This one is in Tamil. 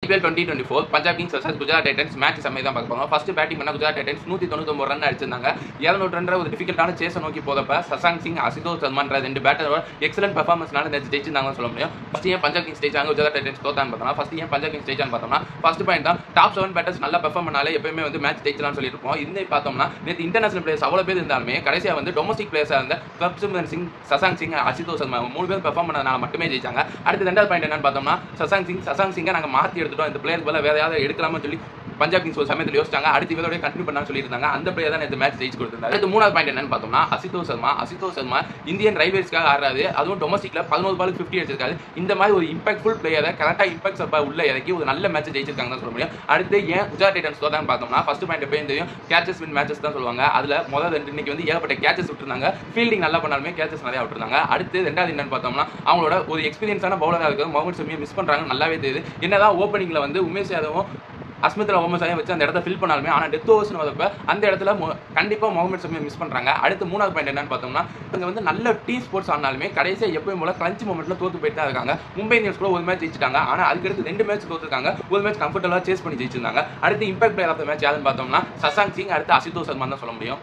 IPL 2024 Punjab Kings vs Gujarat Titans match சமயம் தான் பார்க்க போறோம். ஃபர்ஸ்ட் பேட்டிங் பண்ண குஜராத் டைட்டன்ஸ் 199 ரன் அடிச்சிருந்தாங்க. 200 ரன் ஒரு டிஃபிகல்ட்டான சேஸை நோக்கி போதப்ப சசாங் சிங், அசிதோஷ் சர்மான்ற ரெண்டு பேட்டரோட எக்ஸலன்ட் பெர்ஃபார்மன்ஸ்னால நேற்று ஜெயிச்சிருந்தாங்கன்னு சொல்ல முடியும். ஃபர்ஸ்ட் ஏன் பஞ்சாப் கிங்ஸ் ஜெயிச்சாங்க, குஜராத் டைட்டன்ஸ் தோத்தான்னு பார்த்தோம்னா, ஃபர்ஸ்ட் ஏன் பஞ்சாப் கிங்ஸ் ஜெயிச்சான்னு பார்த்தோம்னா, ஃபர்ஸ்ட் பாயிண்ட் தான் டாப் 7 பேட்டர்ஸ் நல்லா பெர்ஃபார்ம் பண்ணாலே எப்பவுமே வந்து மேட்ச் ஜெயிச்சலாம்னு சொல்லியிருப்போம். இந்த பார்த்தோம்னா நேற்று இன்டர்நேஷனல் பிளேயர்ஸ் அவ்வளோ பேர் இருந்தாலுமே கடைசியாக வந்து டொமஸ்டிக் பிளேயர்ஸாக இருந்த பிரப்சிமரன் சிங், சசாங் சிங், அசிதோஷ் சர்மா 3 பேர் பெர்ஃபார்ம் பண்ணனால மட்டுமே ஜெயிச்சாங்க. அடுத்து ரெண்டாவது பாயிண்ட் என்னன்னு பார்த்தோம்னா, சசாங் சிங்கை நாங்கள் மாற்றி எடுத்துட்டோம், இந்த பிளேயர் வேற யாராவது எடுக்கலாம்னு சொல்லி பஞ்சாப் கிங்ஸ் ஒரு சமயத்தில் யோசிச்சாங்க. அடுத்து இவரோட கண்டினியூ பண்ணான்னு சொல்லியிருந்தாங்க. அந்த பிளேயர் தான் இந்த மேட்ச் ஜெயிச்சு கொடுத்திருந்தாரு. அடுத்து மூணாவது பாயிண்ட் என்னன்னு பார்த்தோம்னா, அசிதோஷ் சர்மா இந்தியன் ரைவல்ஸ்க்காக ஆடுறாரு. அதுவும் டொமஸ்டிக்ல 11 பாலுக்கு 50 அடிச்சிருக்காரு. இந்த மாதிரி ஒரு இம்பாக்ட்ஃபுல் பிளேயரை கரெக்டாக இம்பாக்ட் சப்பா உள்ள இறக்கி ஒரு நல்ல மேட்ச் ஜெயிச்சிருக்காங்க தான் சொல்ல முடியும். அடுத்து ஏன் குஜராத் டைட்டன்ஸ் தோத்தான்னு பார்த்தோம்னா, ஃபர்ஸ்ட் பாயிண்ட் எப்பயும் தெரியும், கேச்சஸ் வின் மேட்சஸ் தான் சொல்லுவாங்க. அதில் முதல் ரெண்டு இன்னைக்கு வந்து ஏகப்பட்ட கேச்சஸ் விட்டுருந்தாங்க. ஃபீல்டிங் நல்லா பண்ணாலுமே கேச்சஸ் நிறையா விட்டுருந்தாங்க. அடுத்து ரெண்டாவது என்னன்னு பார்த்தோம்னா, அவங்களோட ஒரு எக்ஸ்பீரியன்ஸான பவுலராக இருக்கிற முகமது ஷமியை மிஸ் பண்றாங்க, நல்லாவே தெரியுது. என்னதான் ஓப்பனிங்ல வந்து உமேஷ் யாதவும் அஸ்மித் ராமசாயும் வச்சு அந்த இடத்த ஃபில் பண்ணாலுமே, ஆனால் டெத் ஓவர்ஸ்னு வரப்ப அந்த இடத்துல கண்டிப்பாக முகமது ஷமியை மிஸ் பண்ணுறாங்க. அடுத்து மூணாவது பாயிண்ட் என்னன்னு பார்த்தோம்னா, இவங்க வந்து நல்ல டீம் ஸ்போர்ட்ஸ் ஆனாலுமே கடைசியாக எப்பயும் போல கிளன்ச் மொமெண்ட்ல தோத்து போயிட்டு தான் இருக்காங்க. மும்பை இந்தியன்ஸ் கூட ஒரு மேட்ச் ஜெயிச்சிட்டாங்க, ஆனால் அதுக்கடுத்து 2 மேட்ச் தோத்துருக்காங்க. ஒரு மேட்ச் கம்ஃபர்டபுளாக சேஸ் பண்ணி ஜெயிச்சிருந்தாங்க. அடுத்து impact player of the match யாருன்னு பார்த்தோம்னா சசாங் சிங், அடுத்து அசிதோஷ் சர்மா தான் சொல்ல முடியும்.